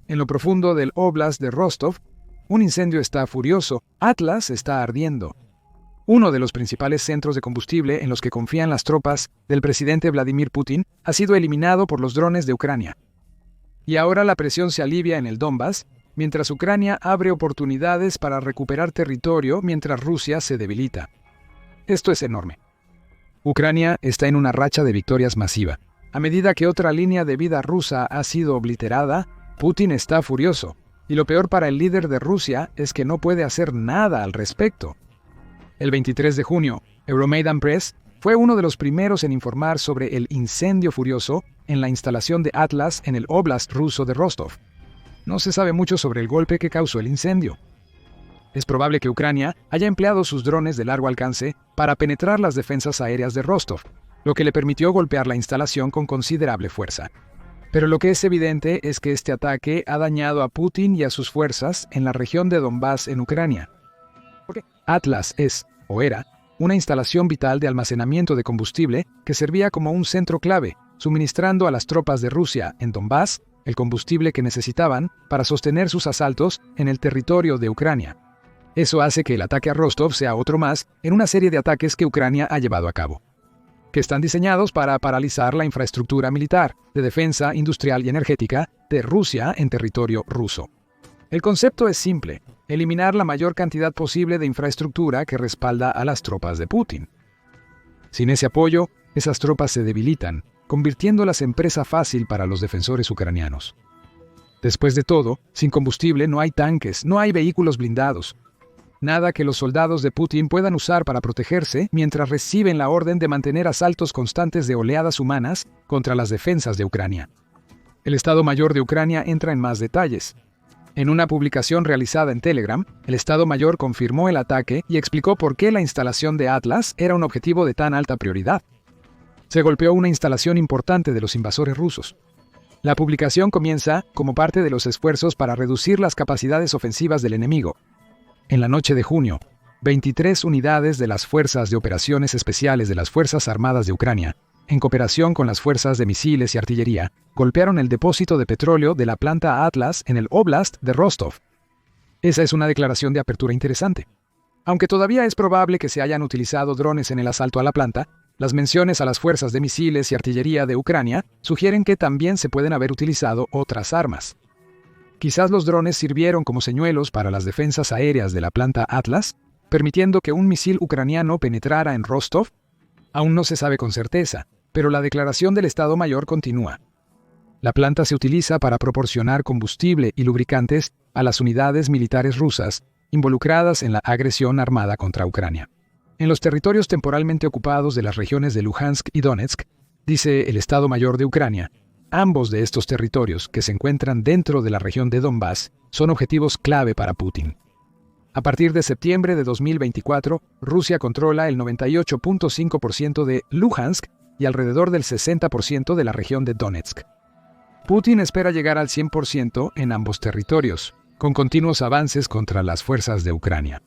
En lo profundo del Oblast de Rostov, un incendio está furioso. Atlas está ardiendo. Uno de los principales centros de combustible en los que confían las tropas del presidente Vladimir Putin ha sido eliminado por los drones de Ucrania. Y ahora la presión se alivia en el Donbass, mientras Ucrania abre oportunidades para recuperar territorio mientras Rusia se debilita. Esto es enorme. Ucrania está en una racha de victorias masiva. A medida que otra línea de vida rusa ha sido obliterada, Putin está furioso. Y lo peor para el líder de Rusia es que no puede hacer nada al respecto. El 23 de junio, Euromaidan Press fue uno de los primeros en informar sobre el incendio furioso en la instalación de Atlas en el Oblast ruso de Rostov. No se sabe mucho sobre el golpe que causó el incendio. Es probable que Ucrania haya empleado sus drones de largo alcance para penetrar las defensas aéreas de Rostov, lo que le permitió golpear la instalación con considerable fuerza. Pero lo que es evidente es que este ataque ha dañado a Putin y a sus fuerzas en la región de Donbass en Ucrania. Porque Atlas es, o era, una instalación vital de almacenamiento de combustible que servía como un centro clave, suministrando a las tropas de Rusia en Donbass el combustible que necesitaban para sostener sus asaltos en el territorio de Ucrania. Eso hace que el ataque a Rostov sea otro más en una serie de ataques que Ucrania ha llevado a cabo, que están diseñados para paralizar la infraestructura militar, de defensa, industrial y energética de Rusia en territorio ruso. El concepto es simple: eliminar la mayor cantidad posible de infraestructura que respalda a las tropas de Putin. Sin ese apoyo, esas tropas se debilitan, convirtiéndolas en presa fácil para los defensores ucranianos. Después de todo, sin combustible no hay tanques, no hay vehículos blindados. Nada que los soldados de Putin puedan usar para protegerse mientras reciben la orden de mantener asaltos constantes de oleadas humanas contra las defensas de Ucrania. El Estado Mayor de Ucrania entra en más detalles. En una publicación realizada en Telegram, el Estado Mayor confirmó el ataque y explicó por qué la instalación de Atlas era un objetivo de tan alta prioridad. Se golpeó una instalación importante de los invasores rusos. La publicación comienza como parte de los esfuerzos para reducir las capacidades ofensivas del enemigo. En la noche de junio, 23 unidades de las Fuerzas de Operaciones Especiales de las Fuerzas Armadas de Ucrania, en cooperación con las fuerzas de misiles y artillería, golpearon el depósito de petróleo de la planta Atlas en el Oblast de Rostov. Esa es una declaración de apertura interesante. Aunque todavía es probable que se hayan utilizado drones en el asalto a la planta, las menciones a las fuerzas de misiles y artillería de Ucrania sugieren que también se pueden haber utilizado otras armas. Quizás los drones sirvieron como señuelos para las defensas aéreas de la planta Atlas, permitiendo que un misil ucraniano penetrara en Rostov. Aún no se sabe con certeza, pero la declaración del Estado Mayor continúa. La planta se utiliza para proporcionar combustible y lubricantes a las unidades militares rusas involucradas en la agresión armada contra Ucrania. En los territorios temporalmente ocupados de las regiones de Luhansk y Donetsk, dice el Estado Mayor de Ucrania, ambos de estos territorios, que se encuentran dentro de la región de Donbass, son objetivos clave para Putin. A partir de septiembre de 2024, Rusia controla el 98.5% de Luhansk y alrededor del 60% de la región de Donetsk. Putin espera llegar al 100% en ambos territorios, con continuos avances contra las fuerzas de Ucrania.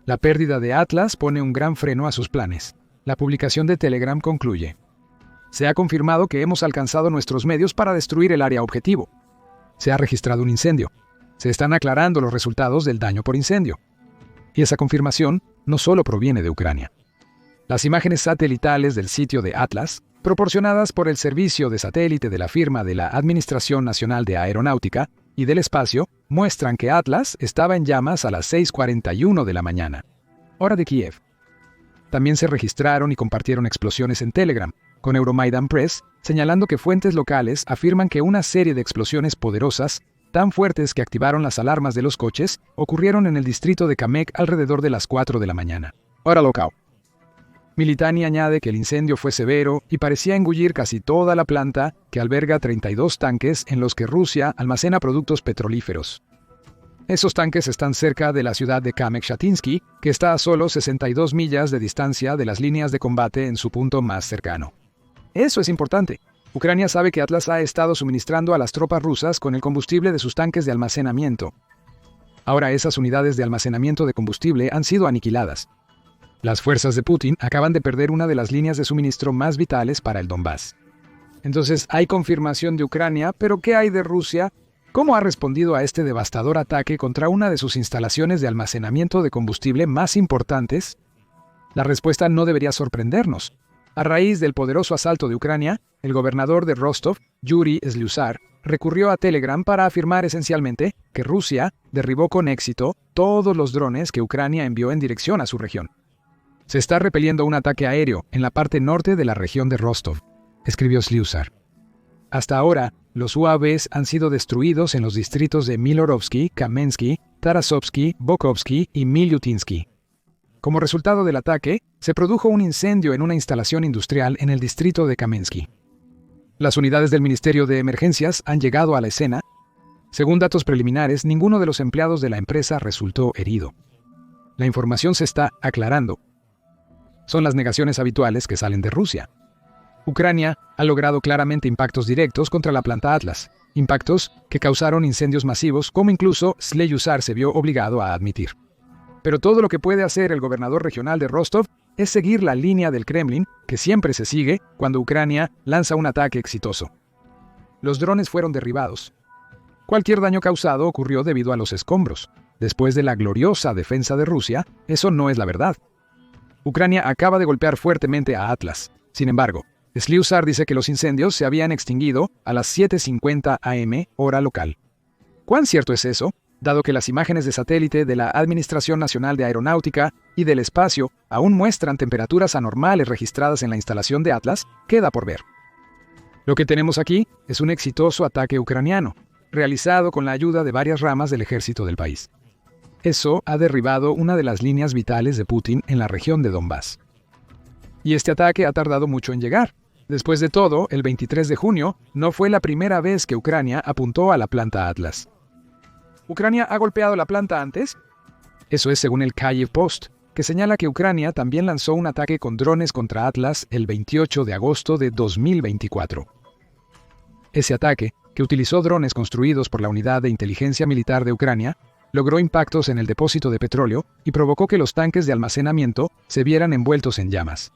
La pérdida de Atlas pone un gran freno a sus planes. La publicación de Telegram concluye: se ha confirmado que hemos alcanzado nuestros medios para destruir el área objetivo. Se ha registrado un incendio. Se están aclarando los resultados del daño por incendio. Y esa confirmación no solo proviene de Ucrania. Las imágenes satelitales del sitio de Atlas, proporcionadas por el servicio de satélite de la firma de la Administración Nacional de Aeronáutica y del Espacio, muestran que Atlas estaba en llamas a las 6:41 de la mañana, hora de Kiev. También se registraron y compartieron explosiones en Telegram, con Euromaidan Press señalando que fuentes locales afirman que una serie de explosiones poderosas, tan fuertes que activaron las alarmas de los coches, ocurrieron en el distrito de Kamek alrededor de las 4 de la mañana, hora local. Militani añade que el incendio fue severo y parecía engullir casi toda la planta, que alberga 32 tanques en los que Rusia almacena productos petrolíferos. Esos tanques están cerca de la ciudad de Kamek-Shatinsky, que está a solo 62 millas de distancia de las líneas de combate en su punto más cercano. Eso es importante. Ucrania sabe que Atlas ha estado suministrando a las tropas rusas con el combustible de sus tanques de almacenamiento. Ahora esas unidades de almacenamiento de combustible han sido aniquiladas. Las fuerzas de Putin acaban de perder una de las líneas de suministro más vitales para el Donbass. Entonces, hay confirmación de Ucrania, pero ¿qué hay de Rusia? ¿Cómo ha respondido a este devastador ataque contra una de sus instalaciones de almacenamiento de combustible más importantes? La respuesta no debería sorprendernos. A raíz del poderoso asalto de Ucrania, el gobernador de Rostov, Yuri Slyusar, recurrió a Telegram para afirmar esencialmente que Rusia derribó con éxito todos los drones que Ucrania envió en dirección a su región. Se está repeliendo un ataque aéreo en la parte norte de la región de Rostov, escribió Slyusar. Hasta ahora, los UAVs han sido destruidos en los distritos de Milorovsky, Kamensky, Tarasovsky, Bokovsky y Milyutinsky. Como resultado del ataque, se produjo un incendio en una instalación industrial en el distrito de Kamensky. Las unidades del Ministerio de Emergencias han llegado a la escena. Según datos preliminares, ninguno de los empleados de la empresa resultó herido. La información se está aclarando. Son las negaciones habituales que salen de Rusia. Ucrania ha logrado claramente impactos directos contra la planta Atlas, impactos que causaron incendios masivos, como incluso Slyusar se vio obligado a admitir. Pero todo lo que puede hacer el gobernador regional de Rostov es seguir la línea del Kremlin, que siempre se sigue cuando Ucrania lanza un ataque exitoso. Los drones fueron derribados. Cualquier daño causado ocurrió debido a los escombros. Después de la gloriosa defensa de Rusia, eso no es la verdad. Ucrania acaba de golpear fuertemente a Atlas. Sin embargo, Slyusar dice que los incendios se habían extinguido a las 7:50 am, hora local. ¿Cuán cierto es eso? Dado que las imágenes de satélite de la Administración Nacional de Aeronáutica y del Espacio aún muestran temperaturas anormales registradas en la instalación de Atlas, queda por ver. Lo que tenemos aquí es un exitoso ataque ucraniano, realizado con la ayuda de varias ramas del ejército del país. Eso ha derribado una de las líneas vitales de Putin en la región de Donbass. Y este ataque ha tardado mucho en llegar. Después de todo, el 23 de junio no fue la primera vez que Ucrania apuntó a la planta Atlas. ¿Ucrania ha golpeado la planta antes? Eso es según el Kyiv Post, que señala que Ucrania también lanzó un ataque con drones contra Atlas el 28 de agosto de 2024. Ese ataque, que utilizó drones construidos por la Unidad de Inteligencia Militar de Ucrania, logró impactos en el depósito de petróleo y provocó que los tanques de almacenamiento se vieran envueltos en llamas.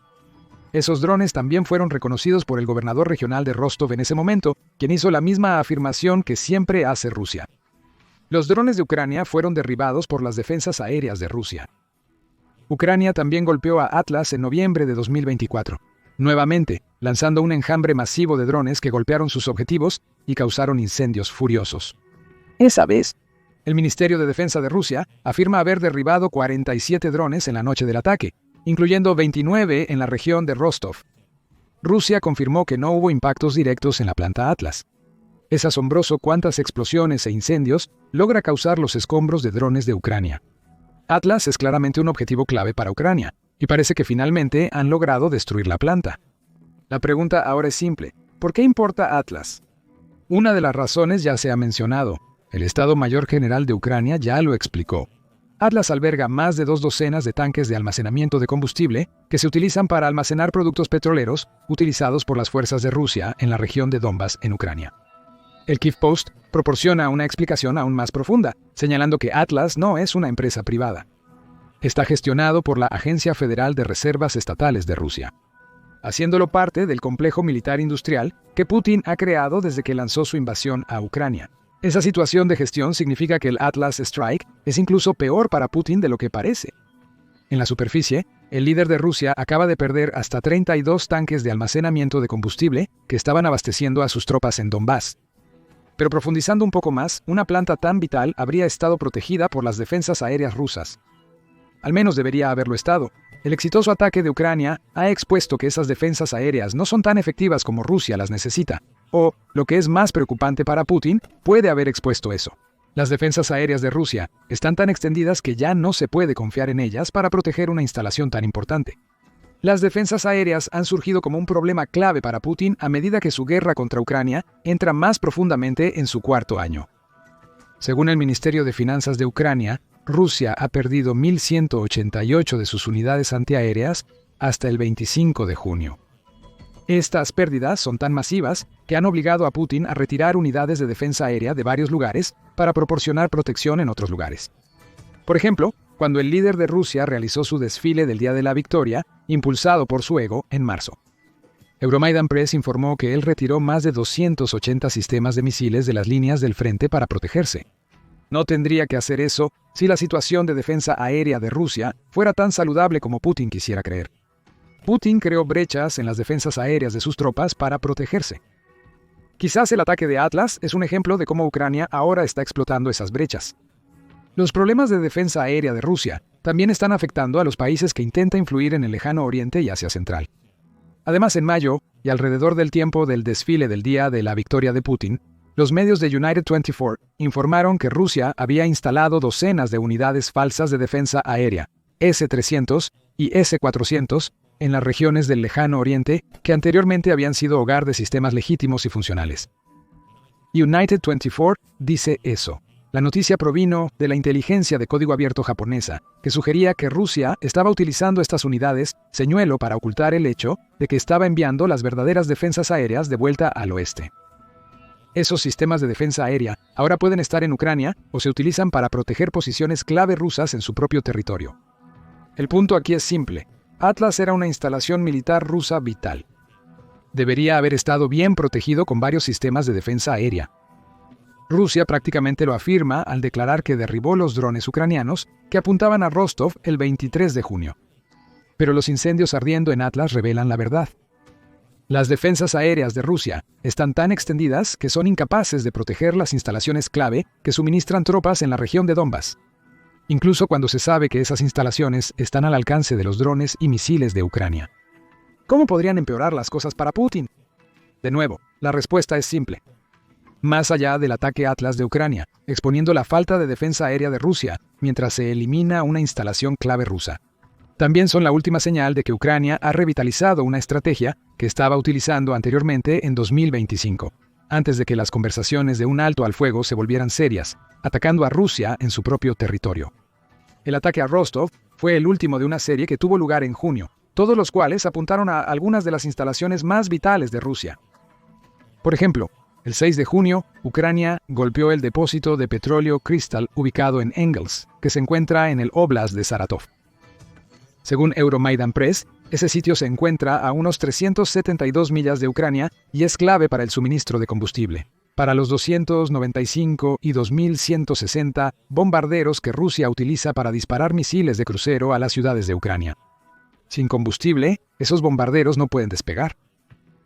Esos drones también fueron reconocidos por el gobernador regional de Rostov en ese momento, quien hizo la misma afirmación que siempre hace Rusia. Los drones de Ucrania fueron derribados por las defensas aéreas de Rusia. Ucrania también golpeó a Atlas en noviembre de 2024, nuevamente lanzando un enjambre masivo de drones que golpearon sus objetivos y causaron incendios furiosos. Esa vez, el Ministerio de Defensa de Rusia afirma haber derribado 47 drones en la noche del ataque, incluyendo 29 en la región de Rostov. Rusia confirmó que no hubo impactos directos en la planta Atlas. Es asombroso cuántas explosiones e incendios logra causar los escombros de drones de Ucrania. Atlas es claramente un objetivo clave para Ucrania, y parece que finalmente han logrado destruir la planta. La pregunta ahora es simple: ¿por qué importa Atlas? Una de las razones ya se ha mencionado. El Estado Mayor General de Ucrania ya lo explicó. Atlas alberga más de 2 docenas de tanques de almacenamiento de combustible que se utilizan para almacenar productos petroleros utilizados por las fuerzas de Rusia en la región de Donbass, en Ucrania. El Kyiv Post proporciona una explicación aún más profunda, señalando que Atlas no es una empresa privada. Está gestionado por la Agencia Federal de Reservas Estatales de Rusia, haciéndolo parte del complejo militar industrial que Putin ha creado desde que lanzó su invasión a Ucrania. Esa situación de gestión significa que el Atlas Strike es incluso peor para Putin de lo que parece. En la superficie, el líder de Rusia acaba de perder hasta 32 tanques de almacenamiento de combustible que estaban abasteciendo a sus tropas en Donbass. Pero profundizando un poco más, una planta tan vital habría estado protegida por las defensas aéreas rusas. Al menos debería haberlo estado. El exitoso ataque de Ucrania ha expuesto que esas defensas aéreas no son tan efectivas como Rusia las necesita. O, lo que es más preocupante para Putin, puede haber expuesto eso. Las defensas aéreas de Rusia están tan extendidas que ya no se puede confiar en ellas para proteger una instalación tan importante. Las defensas aéreas han surgido como un problema clave para Putin a medida que su guerra contra Ucrania entra más profundamente en su 4º año. Según el Ministerio de Finanzas de Ucrania, Rusia ha perdido 1.188 de sus unidades antiaéreas hasta el 25 de junio. Estas pérdidas son tan masivas que han obligado a Putin a retirar unidades de defensa aérea de varios lugares para proporcionar protección en otros lugares. Por ejemplo, cuando el líder de Rusia realizó su desfile del Día de la Victoria, impulsado por su ego, en marzo. Euromaidan Press informó que él retiró más de 280 sistemas de misiles de las líneas del frente para protegerse. No tendría que hacer eso si la situación de defensa aérea de Rusia fuera tan saludable como Putin quisiera creer. Putin creó brechas en las defensas aéreas de sus tropas para protegerse. Quizás el ataque de Atlas es un ejemplo de cómo Ucrania ahora está explotando esas brechas. Los problemas de defensa aérea de Rusia también están afectando a los países que intenta influir en el lejano oriente y Asia Central. Además, en mayo, y alrededor del tiempo del desfile del día de la victoria de Putin, los medios de United 24 informaron que Rusia había instalado docenas de unidades falsas de defensa aérea, S-300 y S-400, en las regiones del lejano oriente que anteriormente habían sido hogar de sistemas legítimos y funcionales. United 24 dice eso. La noticia provino de la inteligencia de código abierto japonesa, que sugería que Rusia estaba utilizando estas unidades señuelo para ocultar el hecho de que estaba enviando las verdaderas defensas aéreas de vuelta al oeste. Esos sistemas de defensa aérea ahora pueden estar en Ucrania o se utilizan para proteger posiciones clave rusas en su propio territorio. El punto aquí es simple. Atlas era una instalación militar rusa vital. Debería haber estado bien protegido con varios sistemas de defensa aérea. Rusia prácticamente lo afirma al declarar que derribó los drones ucranianos que apuntaban a Rostov el 23 de junio. Pero los incendios ardiendo en Atlas revelan la verdad. Las defensas aéreas de Rusia están tan extendidas que son incapaces de proteger las instalaciones clave que suministran tropas en la región de Donbas, incluso cuando se sabe que esas instalaciones están al alcance de los drones y misiles de Ucrania. ¿Cómo podrían empeorar las cosas para Putin? De nuevo, la respuesta es simple. Más allá del ataque Atlas de Ucrania, exponiendo la falta de defensa aérea de Rusia mientras se elimina una instalación clave rusa. También son la última señal de que Ucrania ha revitalizado una estrategia que estaba utilizando anteriormente en 2025, antes de que las conversaciones de un alto al fuego se volvieran serias, atacando a Rusia en su propio territorio. El ataque a Rostov fue el último de una serie que tuvo lugar en junio, todos los cuales apuntaron a algunas de las instalaciones más vitales de Rusia. Por ejemplo, el 6 de junio, Ucrania golpeó el depósito de petróleo Crystal ubicado en Engels, que se encuentra en el Oblast de Saratov. Según Euromaidan Press, ese sitio se encuentra a unos 372 millas de Ucrania y es clave para el suministro de combustible, para los 295 y 2.160 bombarderos que Rusia utiliza para disparar misiles de crucero a las ciudades de Ucrania. Sin combustible, esos bombarderos no pueden despegar.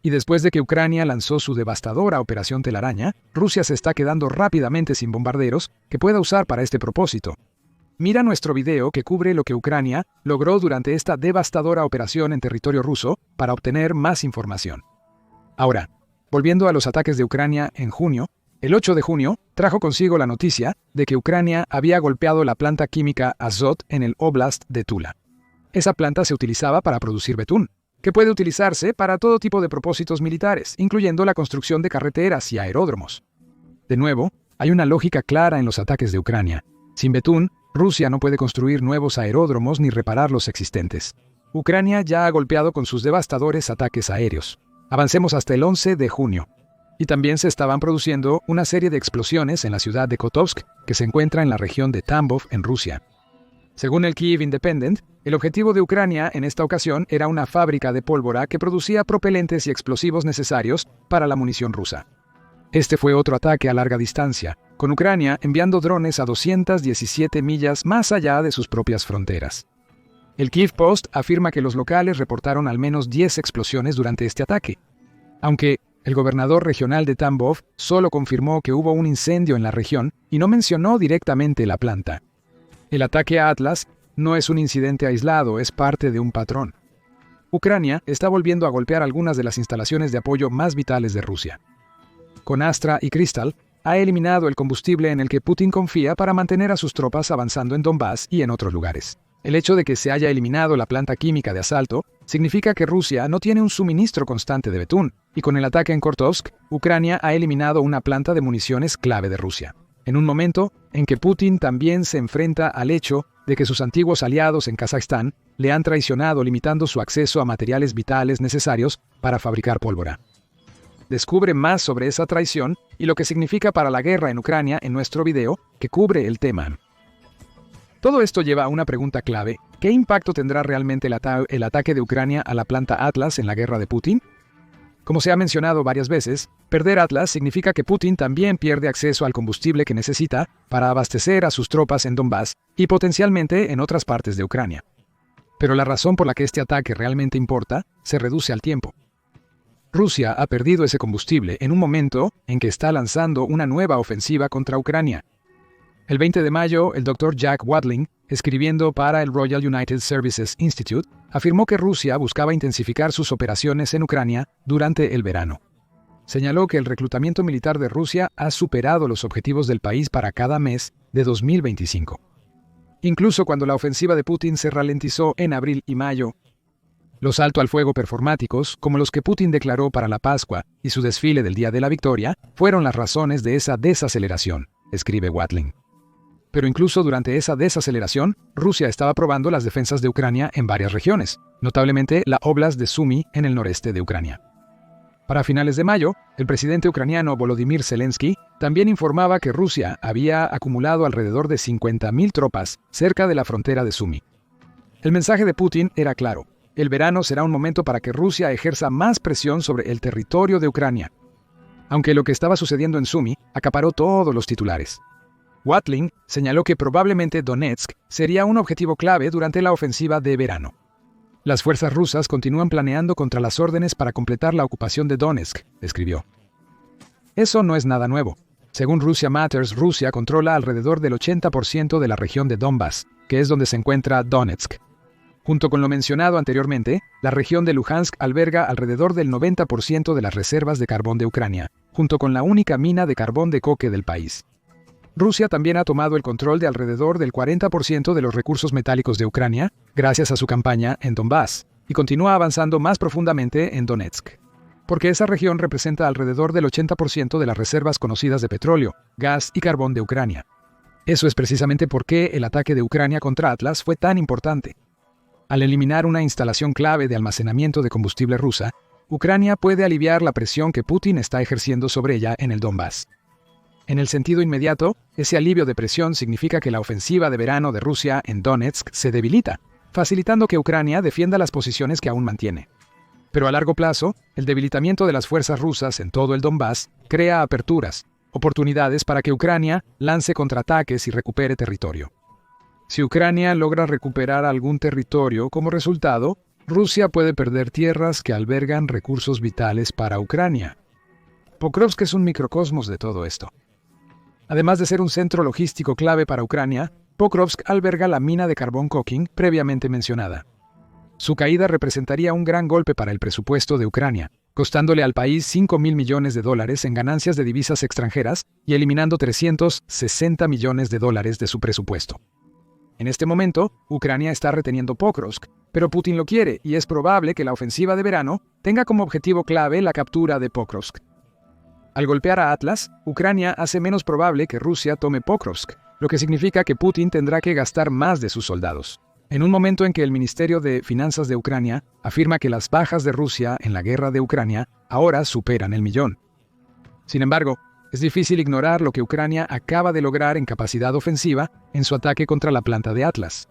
Y después de que Ucrania lanzó su devastadora Operación Telaraña, Rusia se está quedando rápidamente sin bombarderos que pueda usar para este propósito. Mira nuestro video que cubre lo que Ucrania logró durante esta devastadora operación en territorio ruso para obtener más información. Ahora, volviendo a los ataques de Ucrania en junio, el 8 de junio trajo consigo la noticia de que Ucrania había golpeado la planta química Azot en el Oblast de Tula. Esa planta se utilizaba para producir betún, que puede utilizarse para todo tipo de propósitos militares, incluyendo la construcción de carreteras y aeródromos. De nuevo, hay una lógica clara en los ataques de Ucrania. Sin betún, Rusia no puede construir nuevos aeródromos ni reparar los existentes. Ucrania ya ha golpeado con sus devastadores ataques aéreos. Avancemos hasta el 11 de junio. Y también se estaban produciendo una serie de explosiones en la ciudad de Kotovsk, que se encuentra en la región de Tambov, en Rusia. Según el Kyiv Independent, el objetivo de Ucrania en esta ocasión era una fábrica de pólvora que producía propelentes y explosivos necesarios para la munición rusa. Este fue otro ataque a larga distancia, con Ucrania enviando drones a 217 millas más allá de sus propias fronteras. El Kyiv Post afirma que los locales reportaron al menos 10 explosiones durante este ataque, aunque el gobernador regional de Tambov solo confirmó que hubo un incendio en la región y no mencionó directamente la planta. El ataque a Atlas no es un incidente aislado, es parte de un patrón. Ucrania está volviendo a golpear algunas de las instalaciones de apoyo más vitales de Rusia. Con Astra y Crystal, ha eliminado el combustible en el que Putin confía para mantener a sus tropas avanzando en Donbas y en otros lugares. El hecho de que se haya eliminado la planta química de asalto significa que Rusia no tiene un suministro constante de betún, y con el ataque en Kortovsk, Ucrania ha eliminado una planta de municiones clave de Rusia. En un momento en que Putin también se enfrenta al hecho de que sus antiguos aliados en Kazajstán le han traicionado limitando su acceso a materiales vitales necesarios para fabricar pólvora. Descubre más sobre esa traición y lo que significa para la guerra en Ucrania en nuestro video que cubre el tema. Todo esto lleva a una pregunta clave. ¿Qué impacto tendrá realmente el ataque de Ucrania a la planta Atlas en la guerra de Putin? Como se ha mencionado varias veces, perder Atlas significa que Putin también pierde acceso al combustible que necesita para abastecer a sus tropas en Donbass y potencialmente en otras partes de Ucrania. Pero la razón por la que este ataque realmente importa se reduce al tiempo. Rusia ha perdido ese combustible en un momento en que está lanzando una nueva ofensiva contra Ucrania. El 20 de mayo, el Dr. Jack Watling, escribiendo para el Royal United Services Institute, afirmó que Rusia buscaba intensificar sus operaciones en Ucrania durante el verano. Señaló que el reclutamiento militar de Rusia ha superado los objetivos del país para cada mes de 2025. Incluso cuando la ofensiva de Putin se ralentizó en abril y mayo, los alto al fuego performáticos, como los que Putin declaró para la Pascua y su desfile del Día de la Victoria, fueron las razones de esa desaceleración, escribe Watling. Pero incluso durante esa desaceleración, Rusia estaba probando las defensas de Ucrania en varias regiones, notablemente la Oblast de Sumy en el noreste de Ucrania. Para finales de mayo, el presidente ucraniano Volodymyr Zelensky también informaba que Rusia había acumulado alrededor de 50.000 tropas cerca de la frontera de Sumy. El mensaje de Putin era claro: el verano será un momento para que Rusia ejerza más presión sobre el territorio de Ucrania. Aunque lo que estaba sucediendo en Sumy acaparó todos los titulares. Watling señaló que probablemente Donetsk sería un objetivo clave durante la ofensiva de verano. Las fuerzas rusas continúan planeando contra las órdenes para completar la ocupación de Donetsk, escribió. Eso no es nada nuevo. Según Russia Matters, Rusia controla alrededor del 80% de la región de Donbass, que es donde se encuentra Donetsk. Junto con lo mencionado anteriormente, la región de Luhansk alberga alrededor del 90% de las reservas de carbón de Ucrania, junto con la única mina de carbón de coque del país. Rusia también ha tomado el control de alrededor del 40% de los recursos metálicos de Ucrania, gracias a su campaña en Donbass, y continúa avanzando más profundamente en Donetsk, porque esa región representa alrededor del 80% de las reservas conocidas de petróleo, gas y carbón de Ucrania. Eso es precisamente por qué el ataque de Ucrania contra Atlas fue tan importante. Al eliminar una instalación clave de almacenamiento de combustible rusa, Ucrania puede aliviar la presión que Putin está ejerciendo sobre ella en el Donbass. En el sentido inmediato, ese alivio de presión significa que la ofensiva de verano de Rusia en Donetsk se debilita, facilitando que Ucrania defienda las posiciones que aún mantiene. Pero a largo plazo, el debilitamiento de las fuerzas rusas en todo el Donbass crea aperturas, oportunidades para que Ucrania lance contraataques y recupere territorio. Si Ucrania logra recuperar algún territorio como resultado, Rusia puede perder tierras que albergan recursos vitales para Ucrania. Pokrovsk es un microcosmos de todo esto. Además de ser un centro logístico clave para Ucrania, Pokrovsk alberga la mina de carbón coking previamente mencionada. Su caída representaría un gran golpe para el presupuesto de Ucrania, costándole al país $5.000 millones en ganancias de divisas extranjeras y eliminando $360 millones de su presupuesto. En este momento, Ucrania está reteniendo Pokrovsk, pero Putin lo quiere y es probable que la ofensiva de verano tenga como objetivo clave la captura de Pokrovsk. Al golpear a Atlas, Ucrania hace menos probable que Rusia tome Pokrovsk, lo que significa que Putin tendrá que gastar más de sus soldados. En un momento en que el Ministerio de Finanzas de Ucrania afirma que las bajas de Rusia en la guerra de Ucrania ahora superan el 1.000.000. Sin embargo, es difícil ignorar lo que Ucrania acaba de lograr en capacidad ofensiva en su ataque contra la planta de Atlas.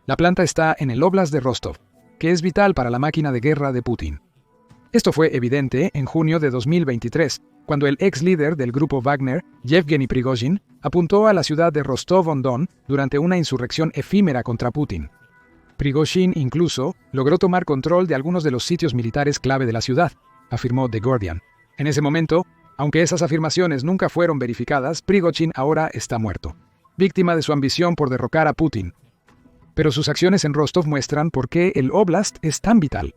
La planta está en el Oblast de Rostov, que es vital para la máquina de guerra de Putin. Esto fue evidente en junio de 2023, cuando el ex líder del grupo Wagner, Yevgeny Prigozhin, apuntó a la ciudad de Rostov-on-Don durante una insurrección efímera contra Putin. Prigozhin incluso logró tomar control de algunos de los sitios militares clave de la ciudad, afirmó The Guardian. En ese momento, aunque esas afirmaciones nunca fueron verificadas, Prigozhin ahora está muerto, víctima de su ambición por derrocar a Putin. Pero sus acciones en Rostov muestran por qué el Oblast es tan vital.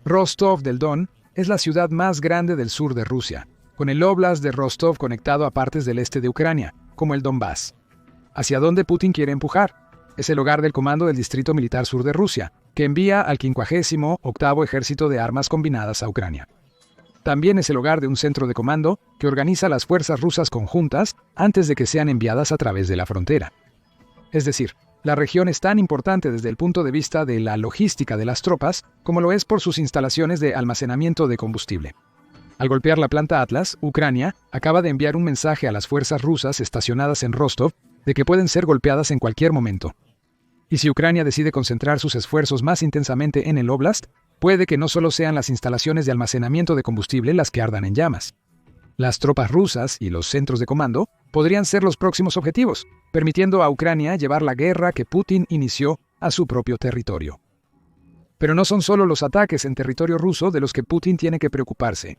Rostov del Don es la ciudad más grande del sur de Rusia, con el Oblast de Rostov conectado a partes del este de Ucrania, como el Donbass. ¿Hacia dónde Putin quiere empujar? Es el hogar del Comando del Distrito Militar Sur de Rusia, que envía al 58º Ejército de Armas Combinadas a Ucrania. También es el hogar de un centro de comando que organiza las fuerzas rusas conjuntas antes de que sean enviadas a través de la frontera. Es decir, la región es tan importante desde el punto de vista de la logística de las tropas como lo es por sus instalaciones de almacenamiento de combustible. Al golpear la planta Atlas, Ucrania acaba de enviar un mensaje a las fuerzas rusas estacionadas en Rostov de que pueden ser golpeadas en cualquier momento. Y si Ucrania decide concentrar sus esfuerzos más intensamente en el Oblast, Puede que no solo sean las instalaciones de almacenamiento de combustible las que ardan en llamas. Las tropas rusas y los centros de comando podrían ser los próximos objetivos, permitiendo a Ucrania llevar la guerra que Putin inició a su propio territorio. Pero no son solo los ataques en territorio ruso de los que Putin tiene que preocuparse.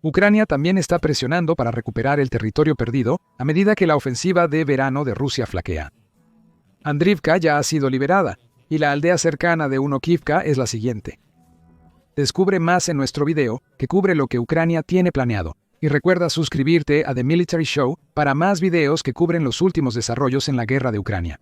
Ucrania también está presionando para recuperar el territorio perdido a medida que la ofensiva de verano de Rusia flaquea. Andrivka ya ha sido liberada, y la aldea cercana de Unokivka es la siguiente. Descubre más en nuestro video que cubre lo que Ucrania tiene planeado, y recuerda suscribirte a The Military Show para más videos que cubren los últimos desarrollos en la guerra de Ucrania.